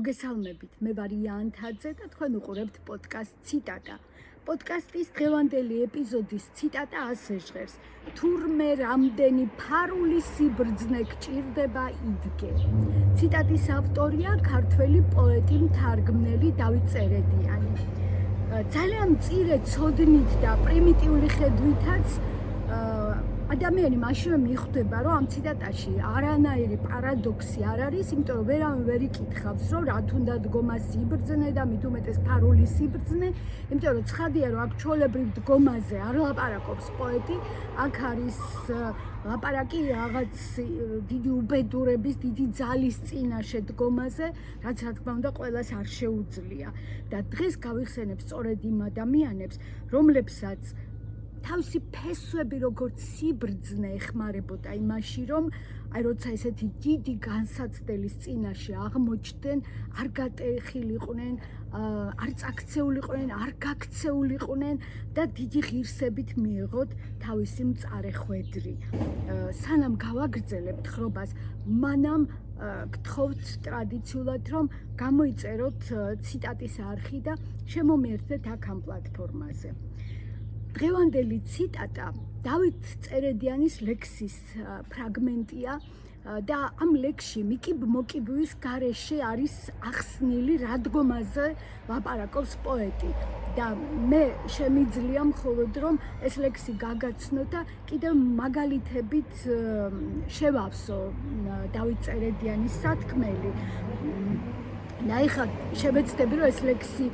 მოგესალმებით, მე ვარ იანთაძე და თქვენ უყურებთ პოდკასტ ციტატა. პოდკასტის დღევანდელი ეპიზოდის ციტატა ასე ჟღერს: თურმე რამდენი ფარული სიბრძნე გჭირდება იდგე. ციტატის ავტორია ქართველი პოეტი მთარგმნელი დავით წერედიანი. ძალიან მწირე ცოდნით და პრიმიტიული ხედვითაც ადამიანი მაშინვე მიხვდება, რომ ამ ციტატაში არანაირი პარადოქსი არ არის, იმიტომ რომ ვერავინ ვერ იკითხავს, რომ რა თუნდა დგომა სიბრძნე და მით უმეტეს ფარული სიბრძნე, იმიტომ რომ ცხადია, რომ აქ ჩვეულებრივ დგომაზე არ ლაპარაკობს პოეტი, აქ არის ლაპარაკი რაღაც დიდი უბედურების, დიდი ძალის წინაშე დგომაზე, რაც რა თქმა უნდა ყველას არ შეუძლია. და დღეს გავიხსენებ სწორედ იმ ადამიანებს, რომლებსაც თავისი ფესვები როგორც სიბრძნე ეხმარებოდა იმაში, რომ როცა ესეთი დიდი განსაცდელის წინაშე აღმოჩნდნენ, არ გატეხილიყვნენ, არ წაქცეულიყვნენ, არ გაქცეულიყვნენ და დიდი ღირსებით მიიღოთ თავისი მწარე ხვედრი. სანამ გავაგრძელებთ ხრობას, მანამ გთხოვთ ტრადიციულად, რომ გამოიწეროთ ციტატის არხი და შემომიერთდეთ აქ ამ პლატფორმაზე. დღევანდელი ციტატა დავით წერედიანის ლექსის ფრაგმენტია და ამ ლექსში მიკიბ-მოკიბვის გარეშე არის ახსნილი რა დგომაზე ლაპარაკობს პოეტი და მე შემიძლია მხოლოდ რომ ეს ლექსი გაგაცნო და კიდევ მაგალითებით შევავსო დავით წერედიანის სათქმელი და ეხლა შევეცდები რომ ეს ლექსი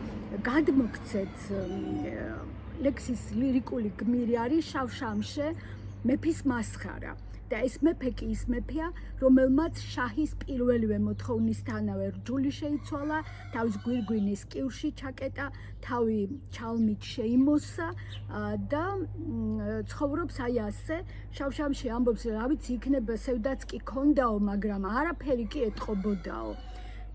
გადმოგცეთ. ლექსის ლირიკული გმირი არის შავშამშე მეფის მასხარა და ეს მეფე კი ის მეფეა, რომელმაც შაჰის პირველივე მოთხოვნისთანავე რჯული შეიცვალა, თავის გვირგვინის კივრში ჩაკეტა, თავი ჩალმით შეიმოსა და ცხოვრობს აი ასე. შავშამშე ამბობს, რა ვიცი, იქნება სევდაც კი ქონდაო, მაგრამ არაფერი კი ეტყობოდაო.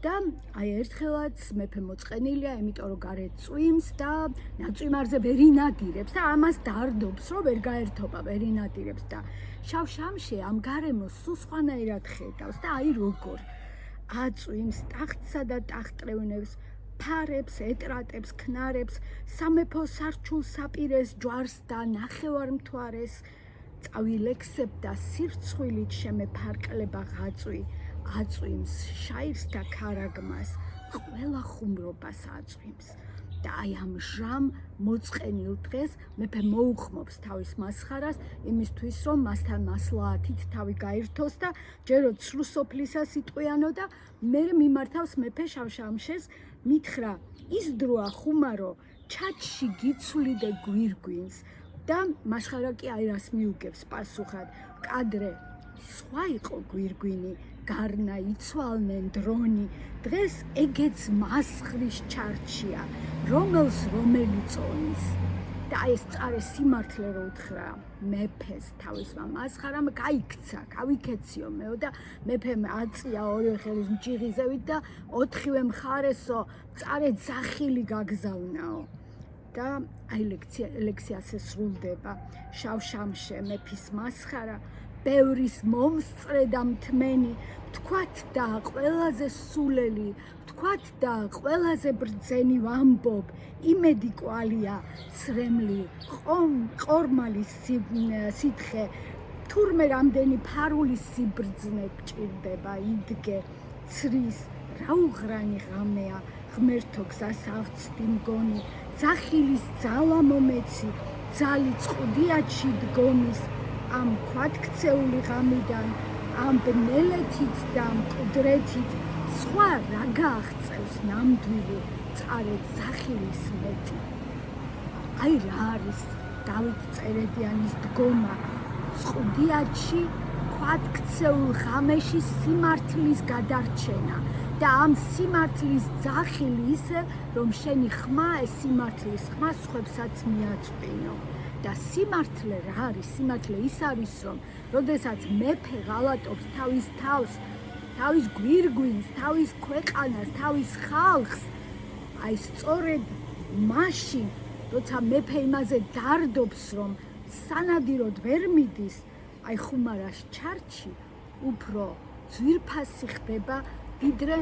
და აი ერთხელაც მეფე მოწყენილია, იმიტომ რომ გარეთ წვიმს და ნაწვიმარზე ვერ ინადირებს და ამას დარდობს, რომ ვერ გაერთობა, ვერ ინადირებს და შავშამშე ამ გარემოს სულ სხვანაირად ხედავს და აი როგორ აწვიმს ტახტსა და ტახტყრევნებს, ფარებს, ეტრატებს, ქნარებს, სამეფო სარჩულ საპირეს, ჯვარს და ნახევარმთვარეს, წავილექსებ და სირცხვილით შემეფარკლება ღაწვი. აწვიმს შაირს და ქარაგმას, ყველა ხუმრობას აწვიმს. და აი ამ ჟამ მოწყენილ დღეს მეფე მოუხმობს თავის მასხარას იმისთვის, რომ მასთან მასლაათით თავი გაირთოს და ჯეროთ სრულ სოფლისას იტყვიანო და მე მიმართავს მეფე შავშამშეს, მითხრა ის დროა ხუმარო, ჩაჩში გიცვლიდე გვირგვინს და მასხარა კი აი რას მიუგებს პასუხად, კადრე სხვა იყო გვირგვინი, გარნა იცვალნენ დრონი, დღეს ეგეც მასხრის ჩარჩია, რომელს რომელი წონის. და აი ეს წარე სიმართლე რო უთხრა მეფეს თავისმა მასხარამ, გაიქცა, გავიქეციო მეო და მეფემ აწია ორივე ხელის მჭიღიზევით და ოთხივე მხარესო წარე ძახილი გაგზავნაო. და აი ლექსი ასე სრულდება. შავშამშე მეფის მასხარა, ბევრის მომსწრე და მთმენი, ვთქვათ და ყველაზე სულელი, ვთქვათ და ყველაზე ბრძენი ვამბობ, იმედი კვალია, ცრემლი, ყორმალის სითხე, თურმე რამდენი ფარული სიბრძნე გჭირდება იდგე, ცრის, რა უღრანი ღამეა, ღმერთო გზას ავწდი მგონი, ძახილის ძალა მომეცი, ძალი წყუდიათში დგომის, ამ ქვათქცეული ღამიდან, ამ ბნელეთით და მკვდრეთით, სხვა რა გააღწევს ნამდვილი წარე ძახილის მეტი. აი რა არის დავით წერედიანის დგომა, წყუდიათში ქვათქცეულ ღამეში სიმართლის გადარჩენა და ამ სიმართლის ძახილი ისე, რომ შენი ხმა ეს სიმართლის ხმა სხვებსაც მიაწვდინო. და სიმართლე რა არის? სიმართლე ის არის, რომ როდესაც მეფე ღალატობს თავის თავს, თავის გვირგვინს, თავის ქვეყანას, თავის ხალხს, აი სწორედ მაშინ, როცა მეფე იმაზე დარდობს, რომ სანადიროდ ვერ მიდის, აი ხუმარას ჩარჩი უფრო ძვირფასი ხდება ვიდრე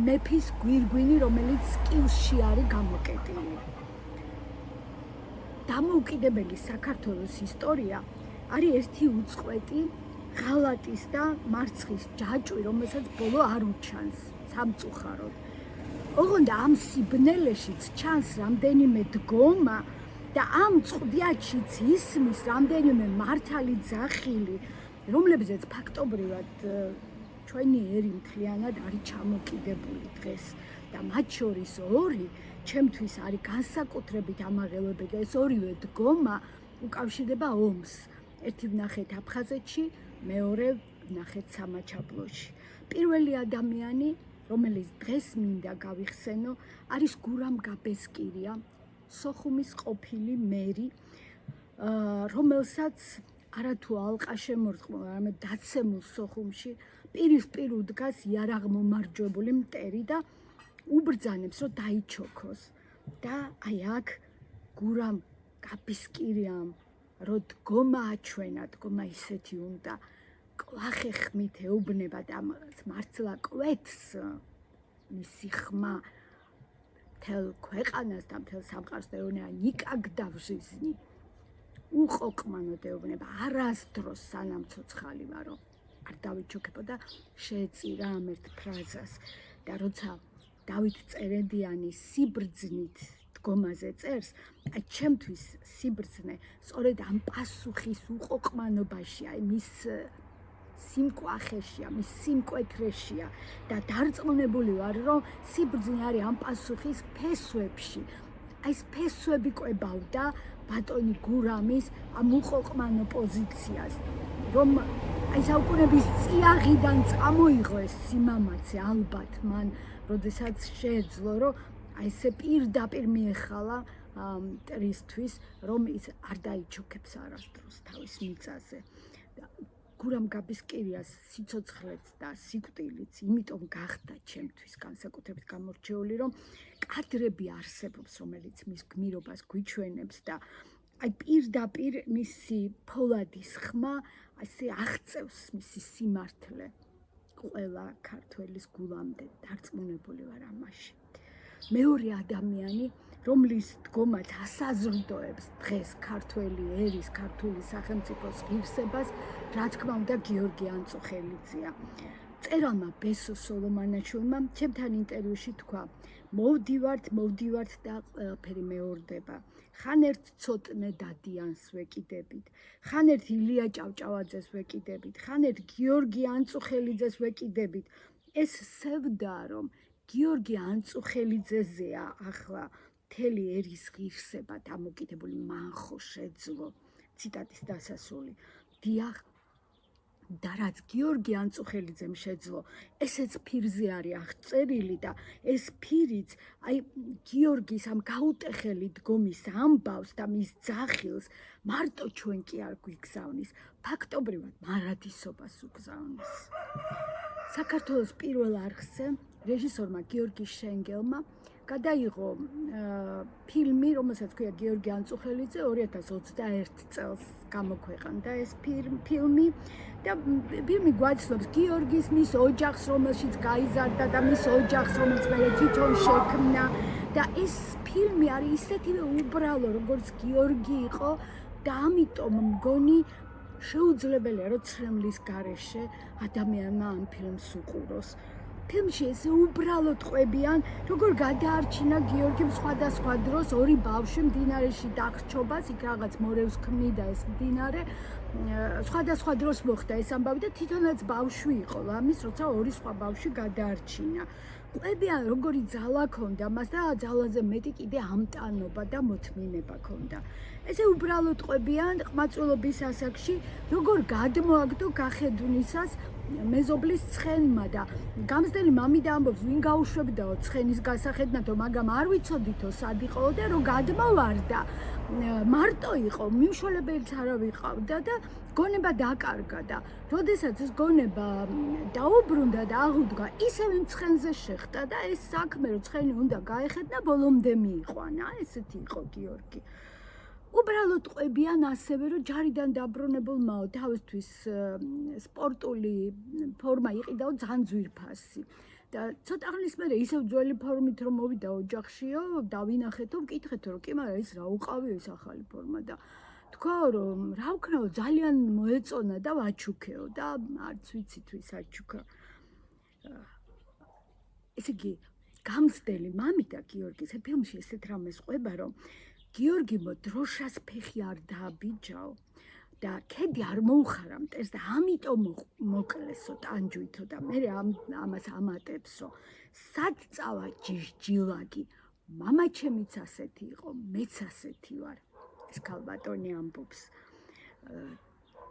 მეფის გვირგვინი, რომელიც სკივსში არის გამოკეტილი. დამოუკიდებელი საქართველოს ისტორია არის ერთი უწყვეტი ღალატის და მარცხის ჯაჭვი, რომელსაც ბოლო არ უჩანს სამწუხაროდ. ოღონდ ამ სიბნელეშიც ჩანს რამდენიმე დგომა და ამ წყდიაჩიც ისმის რამდენიმე მართალი ძახილი, რომლებზეც ფაქტობრივად ჩვენი ერი მთლიანად არის ჩამოკიდებული დღეს და მათ შორის ორი ჩემთვის არის განსაკუთრებით ამაღელებელი და ეს ორივე დგომა უკავშირდება ომს. ერთი ვნახეთ აფხაზეთში, მეორე ვნახეთ სამაჩაბლოში. პირველი ადამიანი, რომელიც დღეს მინდა გავიხსენო, არის გურამ გაბესკირია, სოხუმის ყოფილი მერი, რომელსაც არათუ ალყა შემორტყმა, არამედ დაცემულ სოხუმში პირისპირ უდგას იარაღმომარჯვებული მტერი და უბრძანებს, რომ დაიჩოქოს. და აი აქ გურამ გაბესკირიამ რო დგომა აჩვენა, დგომა ისეთი უნდა, კვახე ხმით ეუბნება და მართლა კვეთს მისი ხმა მთელ ქვეყანას და მთელ სამყაროს და ეუბნება ნიკაკ დავჟიზნი. უყოყმანოდ ეუბნება, არასდროს სანამ ცოცხალი ვარო არ დავიჩოქებო და შეეწირა ამ ერთ ფრაზას. და როცა დავით წერედიანი სიბრძნით დგომაზე წერს, აი ჩემთვის სიბრძნე სწორედ ამ პასუხის უყოყმანობაშია, აი მის სიმკვახეშია, მის სიმკვეთრეშია და დარწმუნებული ვარ, რომ სიბრძნე არის ამ პასუხის ფესვებში. აი ეს ფესვები კვებავდა ბატონი გურამის ამ უყოყმანო პოზიციას, რომ აი საუკუნეების წიაღიდან წამოიღო ეს სიმამაცე ალბათ მან, როდესაც შეეძლო, რომ აი ესე პირდაპირ მიეხალა მტრისთვის, რომ ის არ დაიჩოქებს არასდროს თავის მიწაზე. გურამ გაბესკირიას სიცოცხლეც და სიკვდილიც იმიტომ გახდა ჩემთვის განსაკუთრებით გამორჩეული, რომ კადრები არსებობს, რომელიც მის გმირობას გვიჩვენებს და აი პირდაპირ მისი ფოლადის ხმა ასე აღწევს მისი სიმართლე ყველა ქართველის გულამდე. დარწმუნებული ვარ ამაში. მეორე ადამიანი, რომლის დგომაც ასაზრდოებს დღეს ქართველი ერის, ქართული სახელმწიფოს ღირსებას, რა თქმა უნდა გიორგი ანწუხელიძეა. მწერალმა ბესო სოლომანაშვილმა ჩემთან ინტერვიუში თქვა, მოვდივართ და ყველაფერი მეორდება. ხან ერთ ცოტნე დადიანს ვეკიდებით, ხან ერთ ილია ჭავჭავაძეს ვეკიდებით, ხან ერთ გიორგი ანწუხელიძეს ვეკიდებით. ეს სევდა, რომ გიორგი ანწუხელიძეზეა ახლა მთელი ერის ღირსება დამოკიდებული, მან ხო შეძლო. ციტატის დასასრული. დიახ, და რაც გიორგი ანწუხელიძემ შეძლო, ესეც ფირზე არის აღწერილი და ეს ფირიც აი გიორგის ამ გაუტეხელი დგომის ამბავს და მის ძახილს მარტო ჩვენ კი არ გვიგზავნის, ფაქტობრივად მარადისობას უგზავნის. საქართველოს პირველ არხზე რეჟისორმა გიორგი შენგელმა გადაიღო ფილმი, რომელსაც ქვია გიორგი ანწუხელიძე, 2021 წელს გამოქვეყნდა ეს ფილმი და ფილმი გვაცნობს გიორგის მის ოჯახს, რომელშიც გაიზარდა და მის ოჯახს, რომელიც მერე თვითონ შექმნა და ეს ფილმი არის ისეთივე უბრალო, როგორც გიორგი იყო და ამიტომ მგონი შეუძლებელია, რომ ცრემლის გარეშე ადამიანმა ამ ფილმს უყუროს. ფილმში ესე უბრალოდ ყვებიან, როგორ გადაარჩინა გიორგიმ სხვადასხვა დროს ორი ბავშვი მდინარეში დახრჩობას, იქ რაღაც მორევს ქმნიდა ეს მდინარე, სხვადასხვა დროს მოხდა ეს ამბავი და თვითონაც ბავშვი იყო ლამის, როცა ორი სხვა ბავშვი გადაარჩინა. ყვებიან, როგორი ძალა ქონდა მას და ძალაზე მეტი კიდე ამტანობა და მოთმინება ქონდა. ესე უბრალოდ ყვებიან ყმაწვილობის ასაკში, როგორ გადმოაგდო გახედვნისას მეზობლის ცხენმა და გამზდელი მამიდა ამბობს, ვინ გაუშვებდაო ცხენის გასახედნათო, მაგრამ არ ვიცოდითო სად იყო და რომ გადმოვარდა. მარტო იყო, მიმშოლებელიც არა ვიყავდა და გონება დაკარგა და როდესაც ეს გონება დაუბრუნდა და აღუდგა, ისევე ცხენზე შეხტა და ეს საქმე, რომ ცხენი უნდა გაეხედნა, ბოლომდე მიიყვანა. ესეთი იყო გიორგი. უბრალოდ ყვებიან ასევე, რომ ჯარიდან დაბრუნებულმაო თავისთვის სპორტული ფორმა იყიდაო ძალიან ძვირფასი და ცოტა ხნის მერე ისევ ძველი ფორმით რომ მოვიდა ოჯახშიო, დავინახეთო, ვკითხეთო რომ კი, მაგრამ ის რა უყავიო ეს ახალი ფორმა და თქვა რომ რა ვქნაო, ძალიან მოეწონა და ვაჩუქეო და არც ვიცი თუ ის აჩუქა. ესე იგი, გამცდელი მამიდა გიორგის ფილმში ესეთ რამეს ყვება, რომ გიორგი დროშას ფეხი არ დააბიჯაო და ქედი არ მოუხარა მტერს და ამიტომ მოკლესო ტანჯვითო და მე ამას ამატებს, რომ სად წავა ჯიჟჯილაგი, მამა ჩემიც ასეთი იყო, მეც ასეთი ვარ. ეს ქალბატონი ამბობს.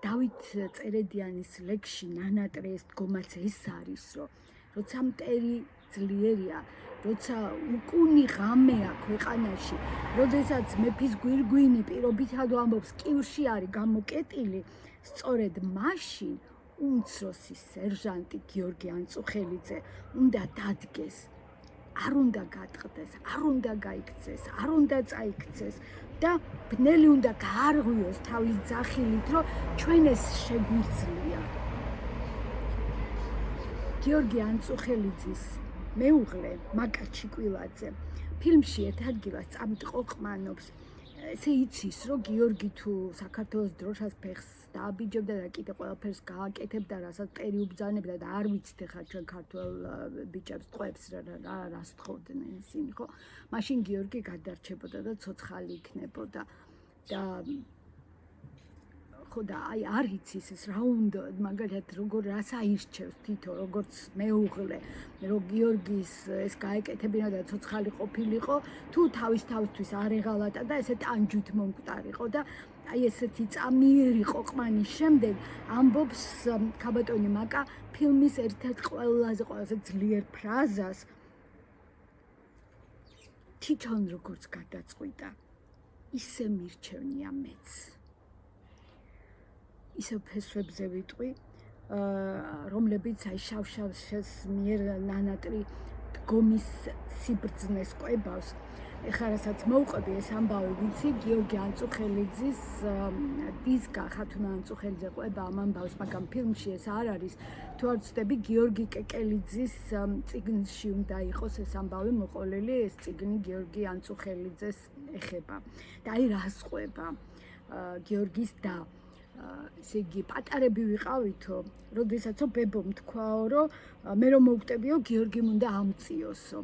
დავით წერედიანის ლექსში ნანატრე ეს დგომაც ეს არის, რომ როცა მტერი ძლიერია, როცა უკუნი ღამეა ქვეყანაში, როდესაც მეფის გვირგვინი პირობითად ამბობს კივში არის გამოკეტილი, სწორედ მაშინ უმცროსი სერჟანტი გიორგი ანწუხელიძე უნდა დადგეს, არ უნდა გატყდეს, არ უნდა გაიქცეს, არ უნდა წაიქცეს და ბნელი უნდა გაარღვიოს თავის ძახილით, რომ ჩვენ ეს შეგვიძლია. გიორგი ანწუხელიძის მეუღლე მაკა ჩიკვილაძე ფილმში ერთ ადგილას წამტყოყმანობს. ესე იცის, რომ გიორგი თუ საქართველოს დროშას ფეხს დააბიჯებდა და კიდე ყველაფერს გააკეთებდა, რასაც მტერი უბრძანებდა და არ ვიცით ახლა ჩვენ ქართველ ბიჭებს ტყვებს რას თხოვდნენ ისინი, ხო? მაშინ გიორგი გადარჩებოდა და ცოცხალი იქნებოდა და ხო და აი არ იცის ეს რა უნდა, მაგალითად როგორ რას აირჩევს თითო, როგორც მეუღლე, რომ გიორგის ეს გაეკეთებინა და ცოცხალი ყოფილიყო, თუ თავისთვის არ ეღალატა და ესე ტანჯვით მომკვდარიყო და აი ესეთი წამიერი ყოყმანის შემდეგ ამბობს ქალბატონი მაკა ფილმის ერთ-ერთ ყველაზე ძლიერ ფრაზას თვითონ როგორც გადაწყვიტა, ისე მირჩევნია მეც. ისევ ფესვებზე ვიტყვი, რომლებიც აი შავშავშეს მიერ ნანატრი დგომის სიბრძნეს ყვებავს. ეხლა რასაც მოვყვები ეს ამბავი ვიცი, გიორგი ანწუხელიძის დისკა ხათუნა ანწუხელიძე ყვება ამ ამბავს, მაგრამ ფილმში ეს არ არის. თუ არ ვცდები, გიორგი კეკელიძის წიგნში უნდა იყოს ეს ამბავი მოყოლილი, ეს წიგნი გიორგი ანწუხელიძეს ეხება. და აი რას ყვება გიორგის და ესე იგი პატარები ვიყავითო, როდესაც ბებომ თქვაო, რომ მე რომ მოვკვდებიო, გიორგიმ უნდა ამწიოსო.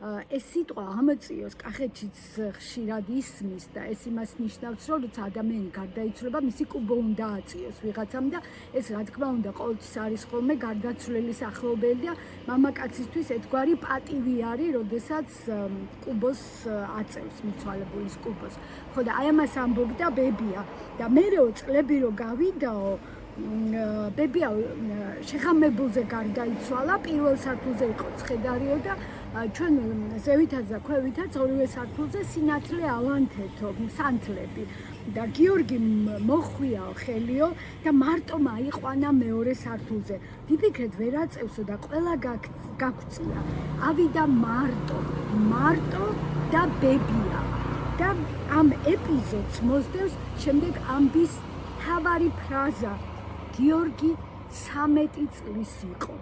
ეს სიტყვა ამწიოს კახეთშიც ხშირად ისმის და ეს იმას ნიშნავს, რომ როცა ადამიანი გარდაიცვლება, მისი კუბო უნდა აწიოს ვიღაცამ და ეს რა თქმა უნდა ყოველთვის არის ხოლმე გარდაცვლელის ახლობელი და მამაკაცისთვის ერთგვარი პატივი არის, როდესაც კუბოს აწევს, მიცვალებულის კუბოს. ხო და აი ამას ამბობდა ბებია და მერეო წლები რო გავიდაო, ბებია შეხამებულზე გარდაიცვალა, პირველ სართულზე იყო ცხედარიო და ჩვენ ზევითაც და ქვევითაც ორივე სართულზე სინათლე ალანთეთო, სანთლები და გიორგი მოხვიაო ხელიო და მარტო მაიყვანა მეორე სართულზე. ვიფიქრეთ ვერ აწევსო და ყველა გაგვწია. ავიდა მარტო და ბებია. და ამ ეპიზოდს მოსდევს შემდეგ ამბის თავარი ფრაზა. გიორგი 13 წლის იყო.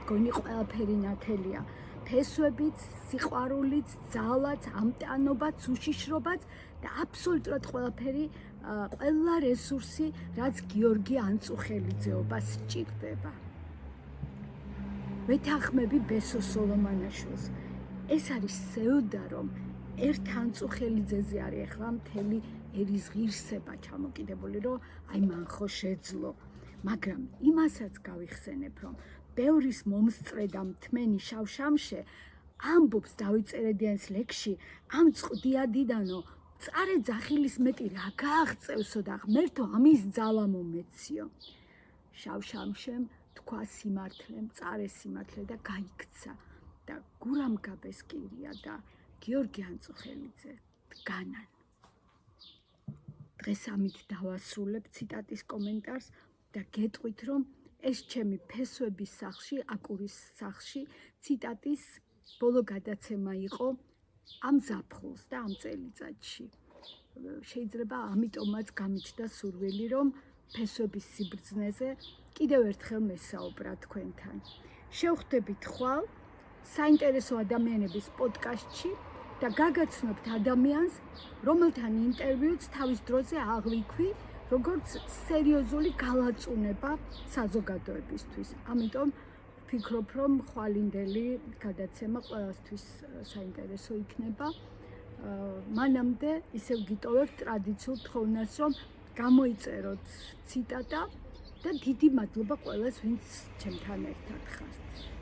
გონი ყველაფერი ნათელია. ფესვებით, სიყვარულით, ძალაც, ამტანობაც, უშიშრობაც და აბსოლუტურად ყველაფერი, ყველა რესურსი, რაც გიორგი ანწუხელიძეობას სჭირდება. ვეთანხმები ბესო სოლომანაშვილს. ეს არის სევდა, რომ ერთ ანწუხელიძეზე არის ახლა მთელი ერის ღირსება ჩამოკიდებული, რომ აი მან ხო შეძლო. მაგრამ იმასაც გავიხსენებ, რომ ბევრის მომსწრე და მთმენი შავშამშე ამბობს დავით წერედიანის ლექსში ამ წყდიადიდანო წარე ძახილის მეტი რა გააღწევსო და ღმერთო ამის ძალა მომეციო. შავშამშემ თქვა სიმართლემ, წარე სიმართლე და გაიქცა და გურამ გაბესკირია და გიორგი ანწუხელიძე დგანან. დღეს ამით დავასრულებ ციტატის კომენტარს და გეტყვით, რომ ეს ჩემი ფესვების სახლში, აკურის სახლში ციტატის ბოლო გადაცემა იყო ამ ზაფხულს და ამ წელიწადში. შეიძლება ამიტომაც გამიჩნდა სურვილი, რომ ფესვების სიბრძნეზე კიდევ ერთხელ მესაუბრა თქვენთან. შევხვდებით ხვალ საინტერესო ადამიანების პოდკასტში და გაგაცნობთ ადამიანს, რომელთან ინტერვიუც თავის დროზე აღვიქვი, როგორც სერიოზული გალაწუნება საზოგადოებისთვის. ამიტომ ვფიქრობ, რომ ხვალინდელი გადაცემა ყველასთვის საინტერესო იქნება. მანამდე ისევ გიტოვებთ ტრადიციულ თხოვნას, რომ გამოიწეროთ ციტატა და დიდი მადლობა ყველას, ვინც ჩემთან ერთად ხართ.